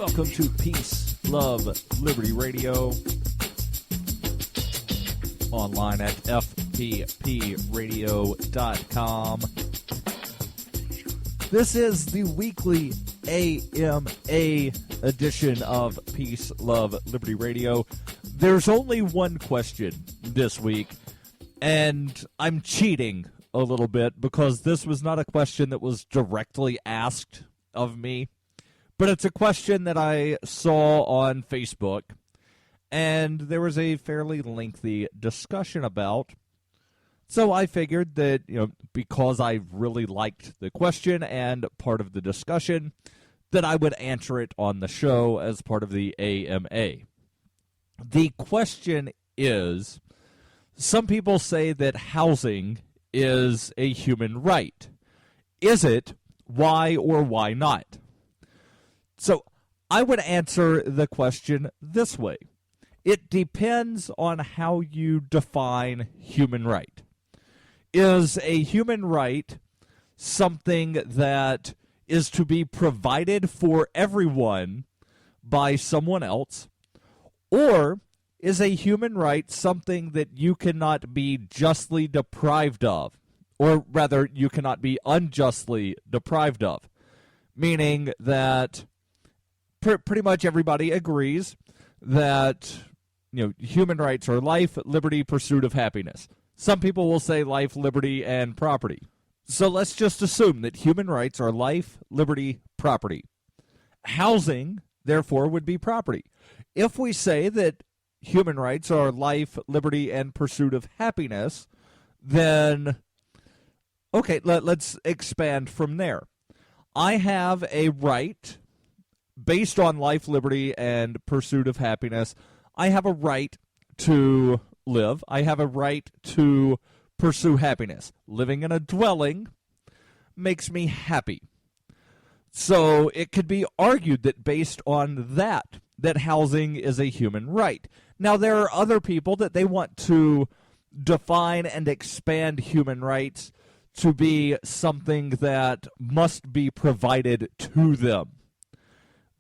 Welcome to Peace, Love, Liberty Radio. Online at fppradio.com. This is the weekly AMA edition of Peace, Love, Liberty Radio. There's only one question this week, and I'm cheating a little bit because this was not a question that was directly asked of me, but it's a question that I saw on Facebook, and there was a fairly lengthy discussion about. So I figured that, because I really liked the question and part of the discussion, that I would answer it on the show as part of the AMA. The question is, some people say that housing is a human right. Is it? Why or why not? So I would answer the question this way. It depends on how you define human right. Is a human right something that is to be provided for everyone by someone else, or is a human right something that you cannot be justly deprived of, or rather, you cannot be unjustly deprived of, meaning that pretty much everybody agrees that human rights are life, liberty, pursuit of happiness. Some people will say life, liberty, and property. So let's just assume that human rights are life, liberty, property. Housing, therefore, would be property. If we say that human rights are life, liberty, and pursuit of happiness, then, okay, let's expand from there. I have a right, based on life, liberty, and pursuit of happiness, I have a right to live. I have a right to pursue happiness. Living in a dwelling makes me happy. So it could be argued that based on that housing is a human right. Now, there are other people that they want to define and expand human rights to be something that must be provided to them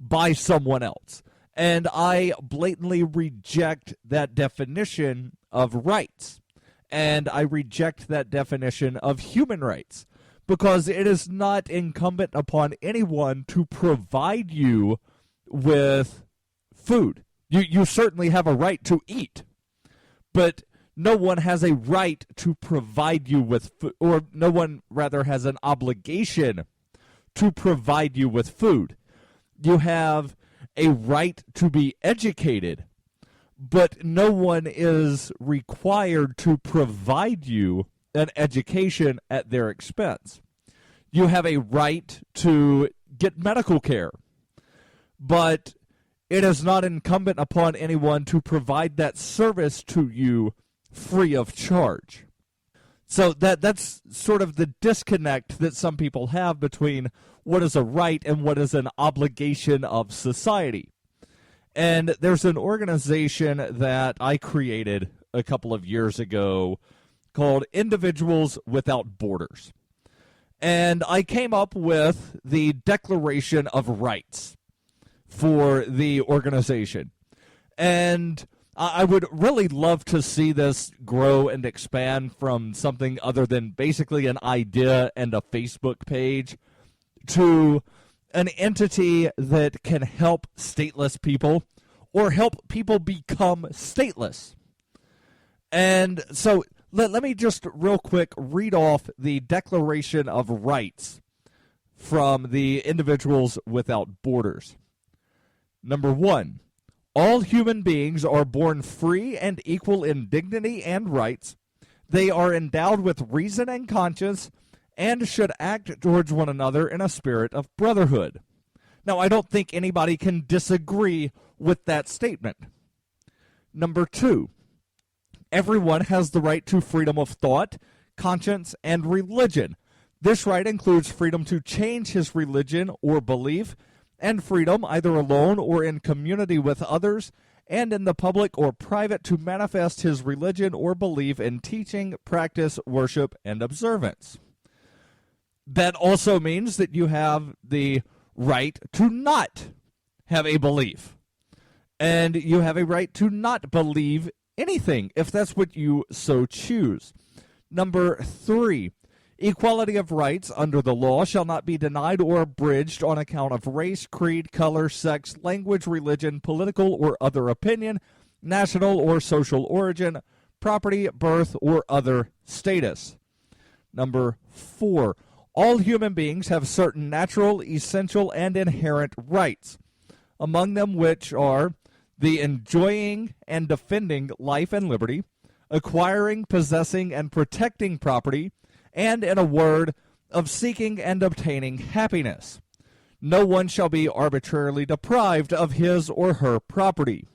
by someone else. And I blatantly reject that definition of rights. And I reject that definition of human rights because it is not incumbent upon anyone to provide you with food. You certainly have a right to eat, but no one has a right to provide you with food, or no one rather has an obligation to provide you with food. You have a right to be educated, but no one is required to provide you an education at their expense. You have a right to get medical care, but it is not incumbent upon anyone to provide that service to you free of charge. So that's sort of the disconnect that some people have between what is a right and what is an obligation of society. And there's an organization that I created a couple of years ago called Individuals Without Borders. And I came up with the Declaration of Rights for the organization. And I would really love to see this grow and expand from something other than basically an idea and a Facebook page to an entity that can help stateless people or help people become stateless. And so let me just real quick read off the Declaration of Rights from the Individuals Without Borders. Number 1, all human beings are born free and equal in dignity and rights. They are endowed with reason and conscience and should act towards one another in a spirit of brotherhood. Now, I don't think anybody can disagree with that statement. Number 2, everyone has the right to freedom of thought, conscience, and religion. This right includes freedom to change his religion or belief, and freedom, either alone or in community with others, and in the public or private, to manifest his religion or belief in teaching, practice, worship, and observance. That also means that you have the right to not have a belief. And you have a right to not believe anything if that's what you so choose. Number 3, equality of rights under the law shall not be denied or abridged on account of race, creed, color, sex, language, religion, political or other opinion, national or social origin, property, birth, or other status. Number 4, all human beings have certain natural, essential, and inherent rights, among them which are the enjoying and defending life and liberty, acquiring, possessing, and protecting property, and, in a word, of seeking and obtaining happiness. No one shall be arbitrarily deprived of his or her property.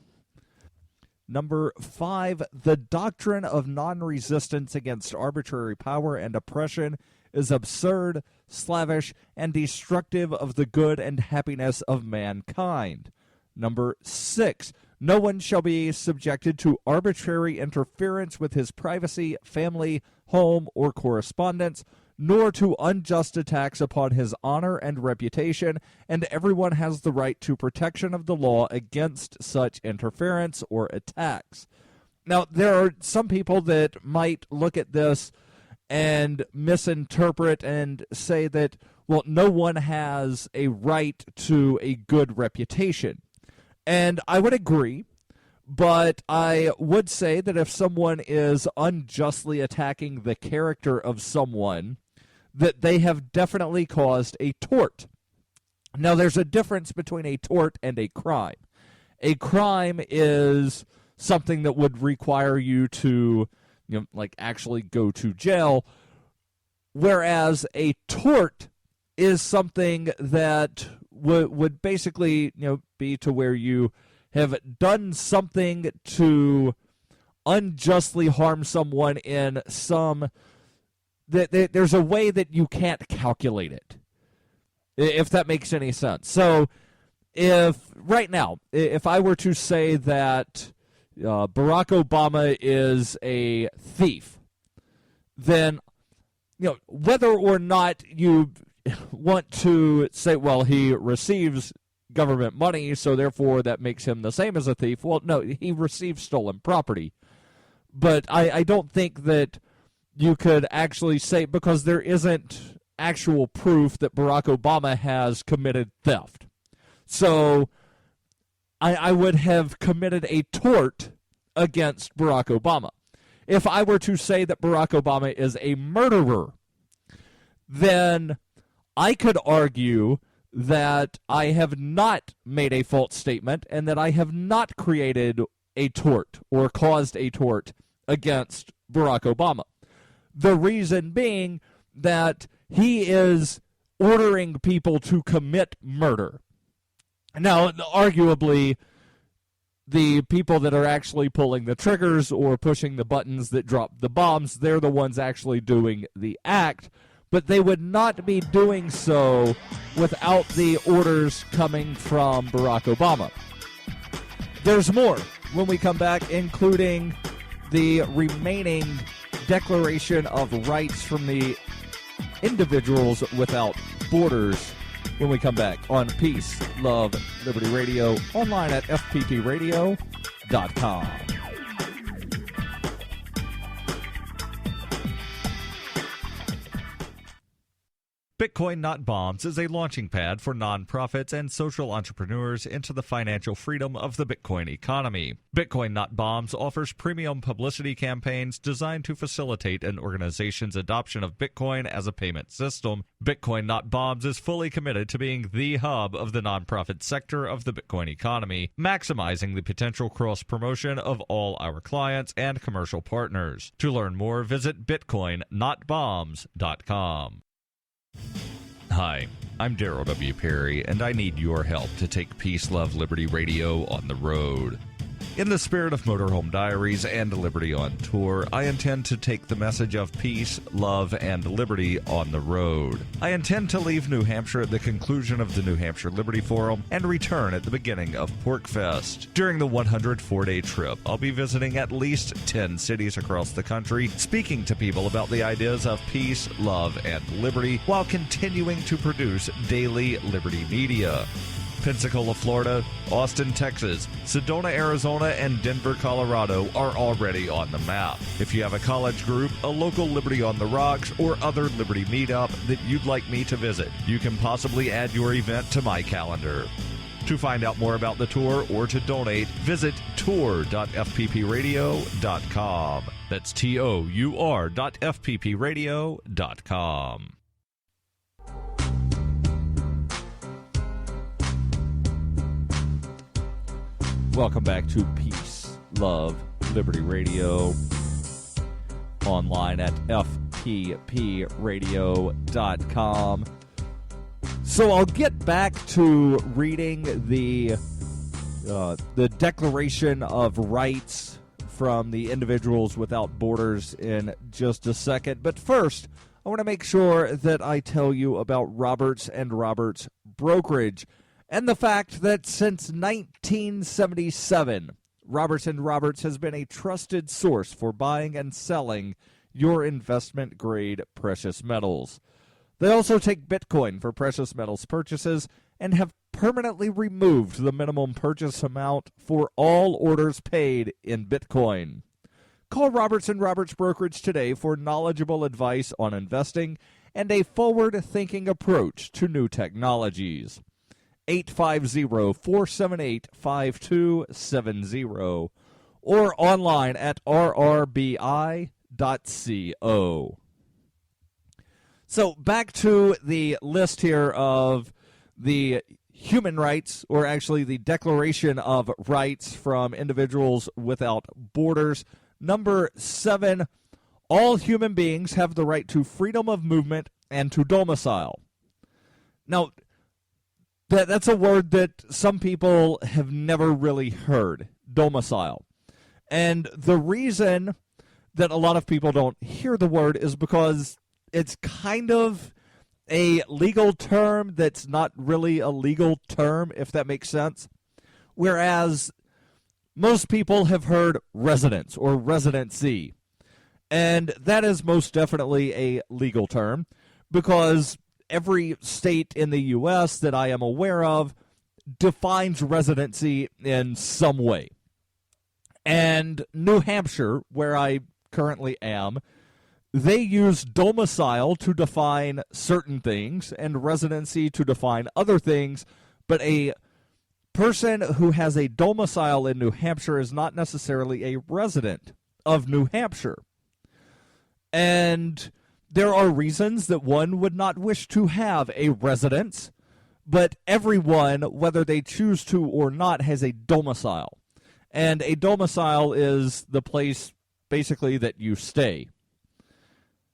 Number 5, the doctrine of non-resistance against arbitrary power and oppression is absurd, slavish, and destructive of the good and happiness of mankind. Number 6, no one shall be subjected to arbitrary interference with his privacy, family, home, or correspondence, nor to unjust attacks upon his honor and reputation, and everyone has the right to protection of the law against such interference or attacks. Now, there are some people that might look at this and misinterpret and say that, well, no one has a right to a good reputation. And I would agree, but I would say that if someone is unjustly attacking the character of someone, that they have definitely caused a tort. Now, there's a difference between a tort and a crime. A crime is something that would require you to, actually go to jail, whereas a tort is something that would basically, be to where you have done something to unjustly harm someone in some... There's a way that you can't calculate it, if that makes any sense. So if I were to say that Barack Obama is a thief, then, whether or not you want to say, well, he receives government money, so therefore that makes him the same as a thief. Well, no, he receives stolen property. But I don't think that you could actually say, because there isn't actual proof that Barack Obama has committed theft. So I would have committed a tort against Barack Obama. If I were to say that Barack Obama is a murderer, then I could argue that I have not made a false statement and that I have not created a tort or caused a tort against Barack Obama. The reason being that he is ordering people to commit murder. Now, arguably, the people that are actually pulling the triggers or pushing the buttons that drop the bombs, they're the ones actually doing the act, but they would not be doing so without the orders coming from Barack Obama. There's more when we come back, including the remaining Declaration of Rights from the Individuals Without Borders when we come back on Peace, Love, Liberty Radio, online at fppradio.com. Bitcoin Not Bombs is a launching pad for nonprofits and social entrepreneurs into the financial freedom of the Bitcoin economy. Bitcoin Not Bombs offers premium publicity campaigns designed to facilitate an organization's adoption of Bitcoin as a payment system. Bitcoin Not Bombs is fully committed to being the hub of the nonprofit sector of the Bitcoin economy, maximizing the potential cross-promotion of all our clients and commercial partners. To learn more, visit bitcoinnotbombs.com. Hi, I'm Darryl W. Perry, and I need your help to take Peace, Love, Liberty Radio on the road. In the spirit of Motorhome Diaries and Liberty on Tour, I intend to take the message of peace, love, and liberty on the road. I intend to leave New Hampshire at the conclusion of the New Hampshire Liberty Forum and return at the beginning of PorkFest. During the 104-day trip, I'll be visiting at least 10 cities across the country, speaking to people about the ideas of peace, love, and liberty, while continuing to produce daily Liberty media. Pensacola, Florida, Austin, Texas, Sedona, Arizona, and Denver, Colorado are already on the map. If you have a college group, a local Liberty on the Rocks, or other Liberty meetup that you'd like me to visit, you can possibly add your event to my calendar. To find out more about the tour or to donate, visit tour.fppradio.com. That's tour.fppradio.com. Welcome back to Peace, Love, Liberty Radio, online at fppradio.com. So I'll get back to reading the Declaration of Rights from the Individuals Without Borders in just a second. But first, I want to make sure that I tell you about Roberts and Roberts Brokerage, and the fact that since 1977, Roberts & Roberts has been a trusted source for buying and selling your investment-grade precious metals. They also take Bitcoin for precious metals purchases and have permanently removed the minimum purchase amount for all orders paid in Bitcoin. Call Roberts & Roberts Brokerage today for knowledgeable advice on investing and a forward-thinking approach to new technologies. 850-478-5270 or online at rrbi.co. So back to the list here of the human rights, or actually the Declaration of Rights from Individuals Without Borders. Number 7, all human beings have the right to freedom of movement and to domicile. Now, that's a word that some people have never really heard, domicile. And the reason that a lot of people don't hear the word is because it's kind of a legal term that's not really a legal term, if that makes sense. Whereas most people have heard residence or residency. And that is most definitely a legal term because every state in the U.S. that I am aware of defines residency in some way. And New Hampshire, where I currently am, they use domicile to define certain things and residency to define other things, but a person who has a domicile in New Hampshire is not necessarily a resident of New Hampshire. And there are reasons that one would not wish to have a residence, but everyone, whether they choose to or not, has a domicile. And a domicile is the place, basically, that you stay.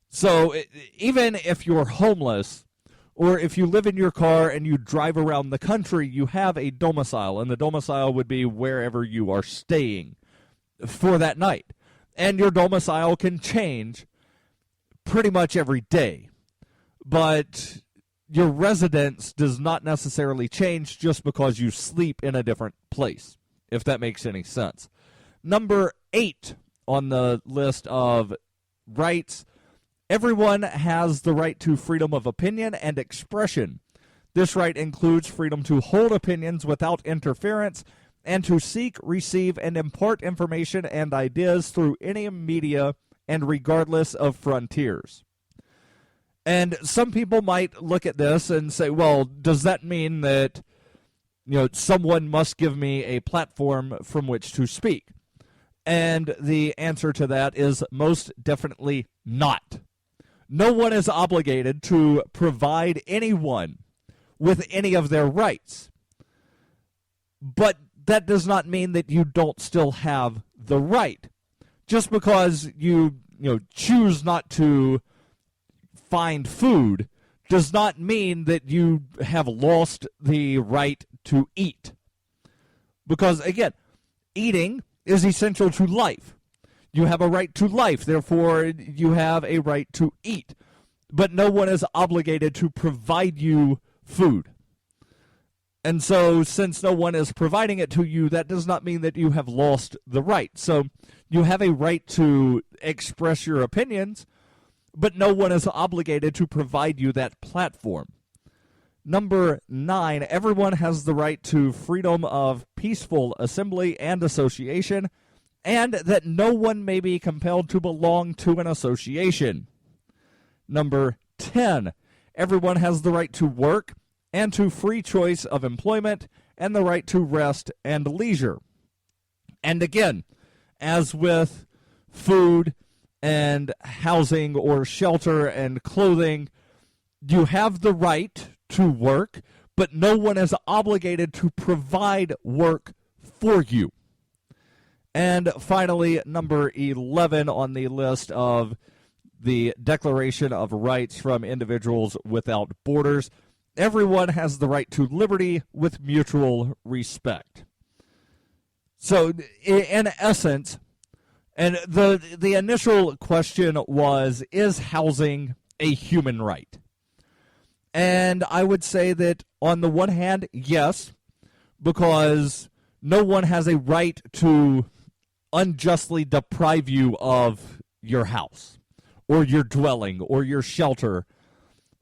So even if you're homeless, or if you live in your car and you drive around the country, you have a domicile, and the domicile would be wherever you are staying for that night. And your domicile can change pretty much every day. But your residence does not necessarily change just because you sleep in a different place, if that makes any sense. Number 8 on the list of rights, everyone has the right to freedom of opinion and expression. This right includes freedom to hold opinions without interference and to seek, receive, and impart information and ideas through any media and regardless of frontiers. And some people might look at this and say, well, does that mean that, someone must give me a platform from which to speak? And the answer to that is most definitely not. No one is obligated to provide anyone with any of their rights. But that does not mean that you don't still have the right. Just because you choose not to find food does not mean that you have lost the right to eat. Because, again, eating is essential to life. You have a right to life, therefore you have a right to eat. But no one is obligated to provide you food. And so, since no one is providing it to you, that does not mean that you have lost the right. So, you have a right to express your opinions, but no one is obligated to provide you that platform. Number 9, everyone has the right to freedom of peaceful assembly and association, and that no one may be compelled to belong to an association. Number 10, everyone has the right to work and to free choice of employment and the right to rest and leisure. And again, as with food and housing or shelter and clothing, you have the right to work, but no one is obligated to provide work for you. And finally, number 11 on the list of the Declaration of Rights from Individuals Without Borders, everyone has the right to liberty with mutual respect. So, in essence, and the initial question was, is housing a human right? And I would say that on the one hand, yes, because no one has a right to unjustly deprive you of your house or your dwelling or your shelter,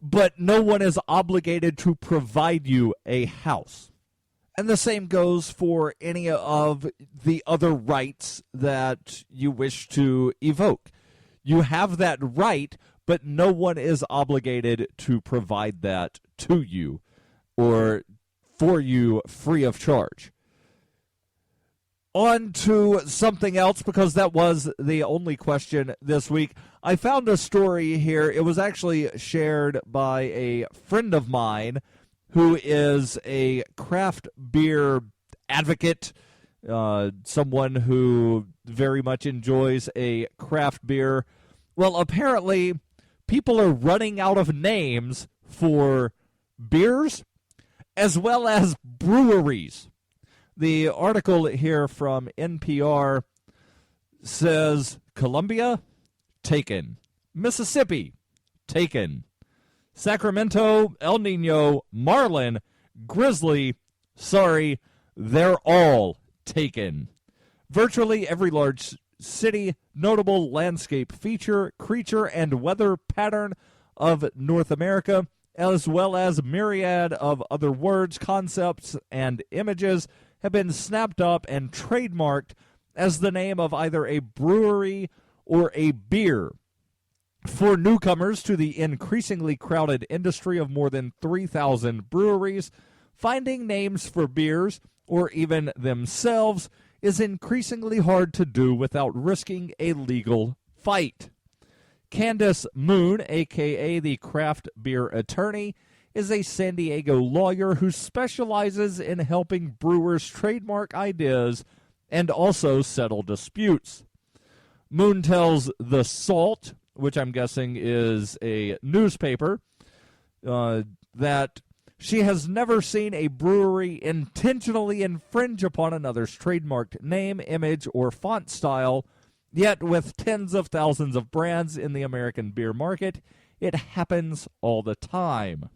but no one is obligated to provide you a house. And the same goes for any of the other rights that you wish to evoke. You have that right, but no one is obligated to provide that to you or for you free of charge. On to something else, because that was the only question this week. I found a story here. It was actually shared by a friend of mine who is a craft beer advocate, someone who very much enjoys a craft beer. Well, apparently, people are running out of names for beers as well as breweries. The article here from NPR says Columbia, taken. Mississippi, taken. Sacramento, El Nino, Marlin, Grizzly, sorry, they're all taken. Virtually every large city, notable landscape feature, creature, and weather pattern of North America, as well as myriad of other words, concepts, and images have been snapped up and trademarked as the name of either a brewery or a beer. For newcomers to the increasingly crowded industry of more than 3,000 breweries, finding names for beers, or even themselves, is increasingly hard to do without risking a legal fight. Candace Moon, a.k.a. the craft beer attorney, is a San Diego lawyer who specializes in helping brewers trademark ideas and also settle disputes. Moon tells The Salt, which I'm guessing is a newspaper, that she has never seen a brewery intentionally infringe upon another's trademarked name, image, or font style, yet with tens of thousands of brands in the American beer market, it happens all the time.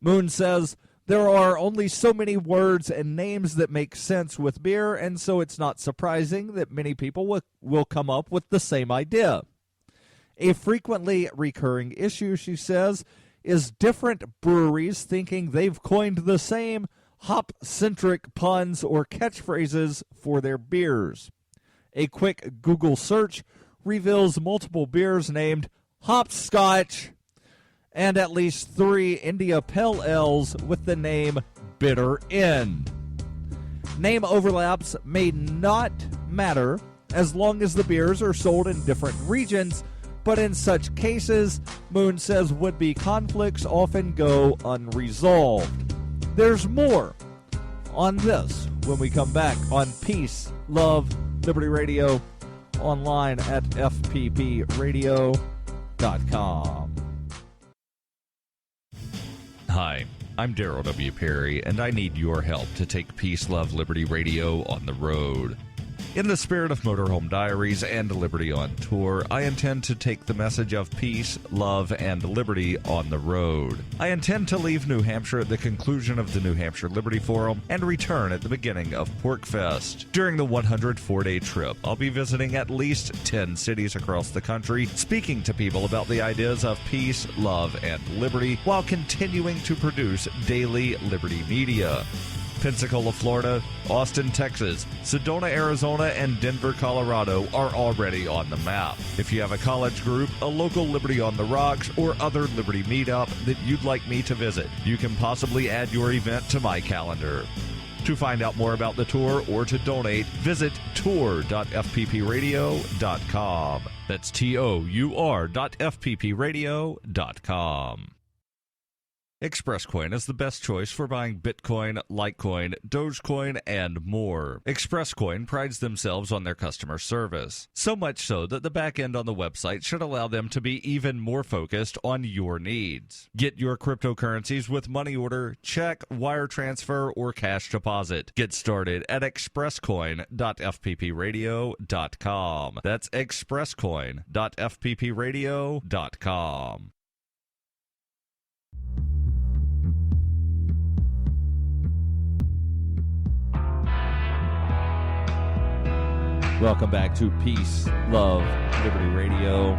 Moon says there are only so many words and names that make sense with beer, and so it's not surprising that many people will come up with the same idea. A frequently recurring issue, she says, is different breweries thinking they've coined the same hop-centric puns or catchphrases for their beers. A quick Google search reveals multiple beers named Hopscotch and at least 3 India Pale Ales with the name Bitter End. Name overlaps may not matter as long as the beers are sold in different regions, but in such cases, Moon says would-be conflicts often go unresolved. There's more on this when we come back on Peace, Love, Liberty Radio, online at fppradio.com. Hi, I'm Darryl W. Perry, and I need your help to take Peace, Love, Liberty Radio on the road. In the spirit of Motorhome Diaries and Liberty on Tour, I intend to take the message of peace, love, and liberty on the road. I intend to leave New Hampshire at the conclusion of the New Hampshire Liberty Forum and return at the beginning of PorkFest. During the 104-day trip, I'll be visiting at least 10 cities across the country, speaking to people about the ideas of peace, love, and liberty, while continuing to produce daily Liberty media. Pensacola, Florida, Austin, Texas, Sedona, Arizona, and Denver, Colorado are already on the map. If you have a college group, a local Liberty on the Rocks, or other Liberty meetup that you'd like me to visit, you can possibly add your event to my calendar. To find out more about the tour or to donate, visit tour.fppradio.com. That's tour.fppradio.com. ExpressCoin is the best choice for buying Bitcoin, Litecoin, Dogecoin, and more. ExpressCoin prides themselves on their customer service, so much so that the back end on the website should allow them to be even more focused on your needs. Get your cryptocurrencies with money order, check, wire transfer, or cash deposit. Get started at expresscoin.fppradio.com. That's expresscoin.fppradio.com. Welcome back to Peace, Love, Liberty Radio.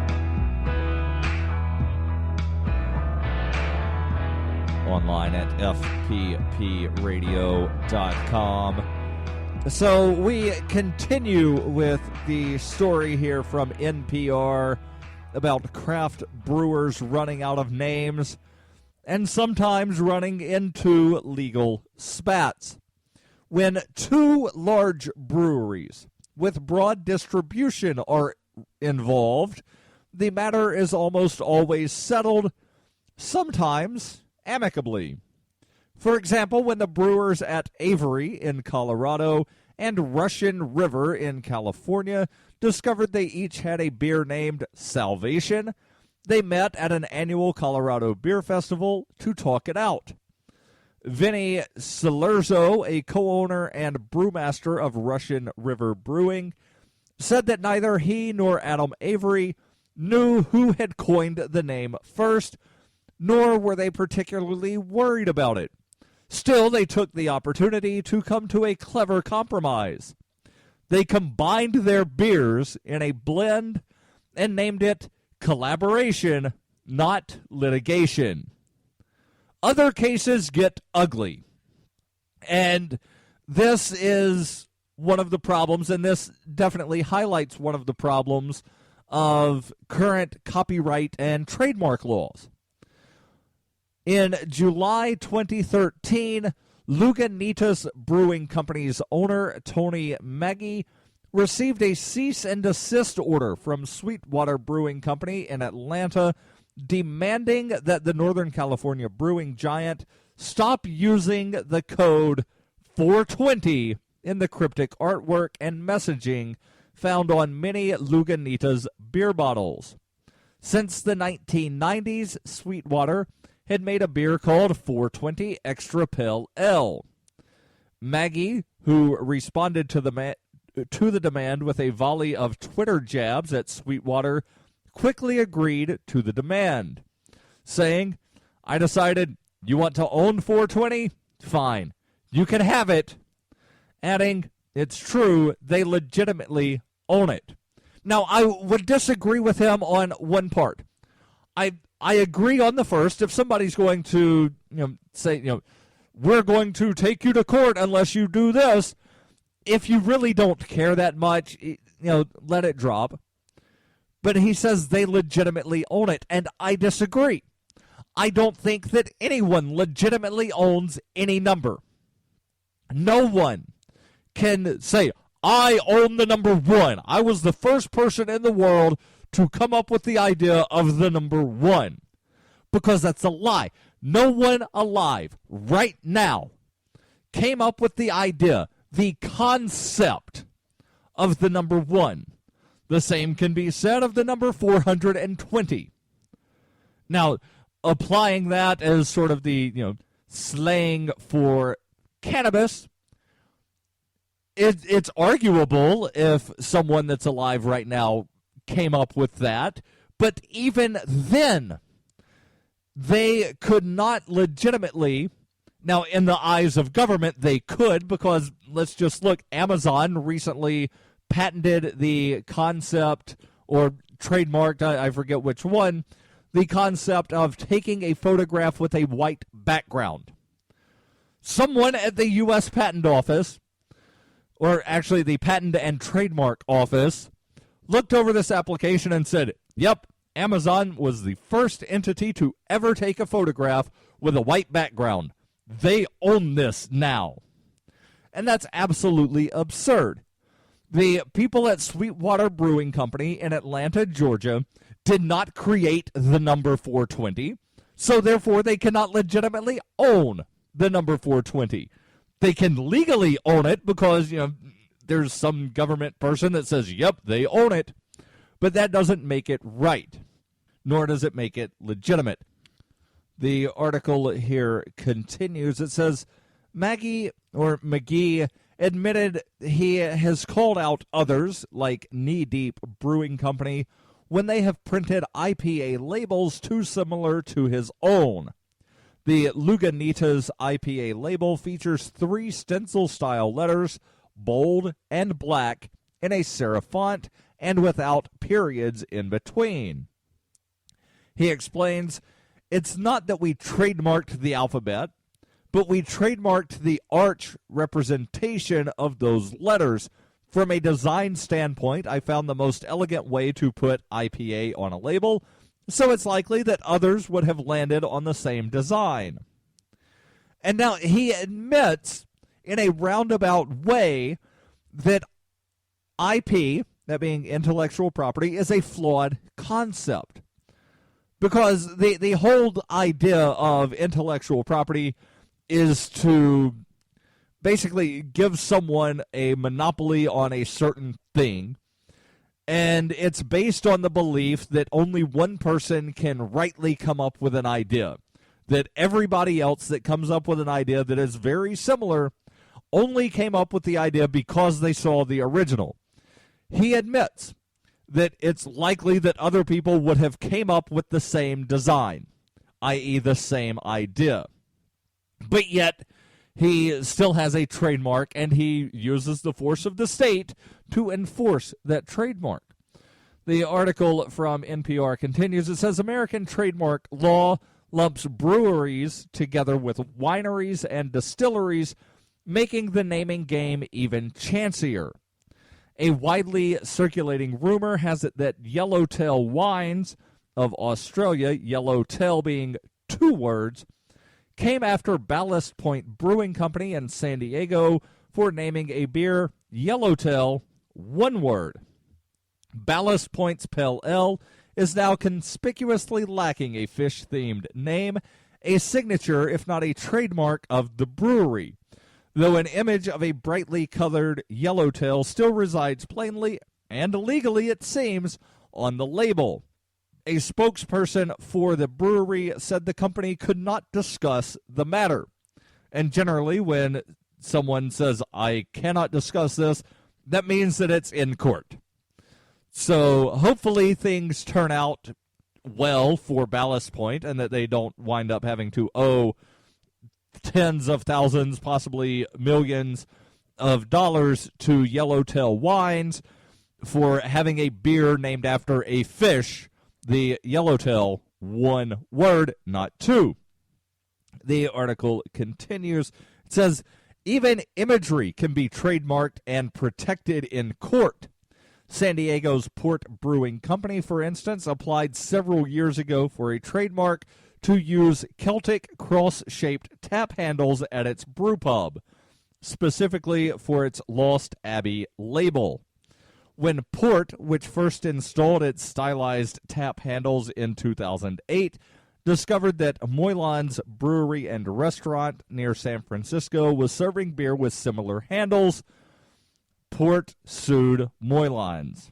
Online at fppradio.com. So we continue with the story here from NPR about craft brewers running out of names and sometimes running into legal spats. When two large breweries with broad distribution are involved, the matter is almost always settled, sometimes amicably. For example, when the brewers at Avery in Colorado and Russian River in California discovered they each had a beer named Salvation, they met at an annual Colorado Beer Festival to talk it out. Vinny Salerzo, a co-owner and brewmaster of Russian River Brewing, said that neither he nor Adam Avery knew who had coined the name first, nor were they particularly worried about it. Still, they took the opportunity to come to a clever compromise. They combined their beers in a blend and named it Collaboration, Not Litigation. Other cases get ugly, and this is one of the problems, and this definitely highlights one of the problems of current copyright and trademark laws. In July 2013, Lagunitas Brewing Company's owner, Tony Maggi, received a cease and desist order from Sweetwater Brewing Company in Atlanta, demanding that the Northern California brewing giant stop using the code 420 in the cryptic artwork and messaging found on many Lagunitas beer bottles. Since the 1990s, Sweetwater had made a beer called 420 Extra Pale Ale. Maggie, who responded to the demand with a volley of Twitter jabs at Sweetwater, quickly agreed to the demand, saying, "I decided you want to own 420? Fine, you can have it." Adding, "It's true, they legitimately own it." Now, I would disagree with him on one part. I agree on the first. If somebody's going to say, we're going to take you to court unless you do this, if you really don't care that much, let it drop. But he says they legitimately own it, and I disagree. I don't think that anyone legitimately owns any number. No one can say, I own the number 1. I was the first person in the world to come up with the idea of the number 1. Because that's a lie. No one alive right now came up with the idea, the concept of the number 1. The same can be said of the number 420. Now, applying that as sort of the slang for cannabis, It's arguable if someone that's alive right now came up with that, but even then, they could not legitimately. Now, in the eyes of government, they could, because let's just look. Amazon recently patented the concept, or trademarked, I forget which one, the concept of taking a photograph with a white background. Someone at the U.S. Patent Office, or actually the Patent and Trademark Office, looked over this application and said, yep, Amazon was the first entity to ever take a photograph with a white background. They own this now. And that's absolutely absurd. The people at Sweetwater Brewing Company in Atlanta, Georgia, did not create the number 420, so therefore they cannot legitimately own the number 420. They can legally own it because, there's some government person that says, yep, they own it. But that doesn't make it right, nor does it make it legitimate. The article here continues. It says, McGee admitted he has called out others, like Knee Deep Brewing Company, when they have printed IPA labels too similar to his own. The Lagunitas IPA label features 3 stencil-style letters, bold and black, in a serif font and without periods in between. He explains, it's not that we trademarked the alphabet, but we trademarked the arch representation of those letters. From a design standpoint, I found the most elegant way to put IPA on a label, so it's likely that others would have landed on the same design. And now he admits, in a roundabout way, that IP, that being intellectual property, is a flawed concept. Because the whole idea of intellectual property is to basically give someone a monopoly on a certain thing, and it's based on the belief that only one person can rightly come up with an idea, that everybody else that comes up with an idea that is very similar only came up with the idea because they saw the original. He admits that it's likely that other people would have came up with the same design, i.e. the same idea. But yet, he still has a trademark, and he uses the force of the state to enforce that trademark. The article from NPR continues. It says, American trademark law lumps breweries together with wineries and distilleries, making the naming game even chancier. A widely circulating rumor has it that Yellowtail Wines of Australia, Yellowtail being 2 words, came after Ballast Point Brewing Company in San Diego for naming a beer Yellowtail 1 word. Ballast Point's PLL is now conspicuously lacking a fish-themed name, a signature if not a trademark of the brewery, though an image of a brightly colored yellowtail still resides plainly and legally, it seems, on the label. A spokesperson for the brewery said the company could not discuss the matter. And generally, when someone says, I cannot discuss this, that means that it's in court. So hopefully things turn out well for Ballast Point and that they don't wind up having to owe tens of thousands, possibly millions of dollars to Yellowtail Wines for having a beer named after a fish, the Yellowtail, 1 word, not 2. The article continues. It says, even imagery can be trademarked and protected in court. San Diego's Port Brewing Company, for instance, applied several years ago for a trademark to use Celtic cross-shaped tap handles at its brewpub, specifically for its Lost Abbey label. When Port, which first installed its stylized tap handles in 2008, discovered that Moylan's Brewery and Restaurant near San Francisco was serving beer with similar handles, Port sued Moylan's.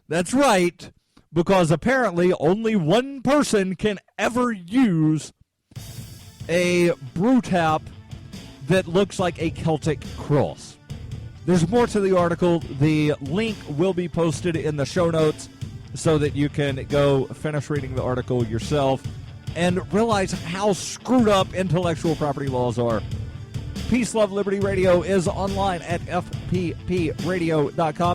That's right, because apparently only one person can ever use a brew tap that looks like a Celtic cross. There's more to the article. The link will be posted in the show notes so that you can go finish reading the article yourself and realize how screwed up intellectual property laws are. Peace, Love, Liberty Radio is online at fppradio.com.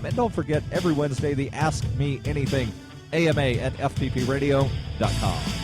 And don't forget, every Wednesday, the Ask Me Anything, AMA at fppradio.com.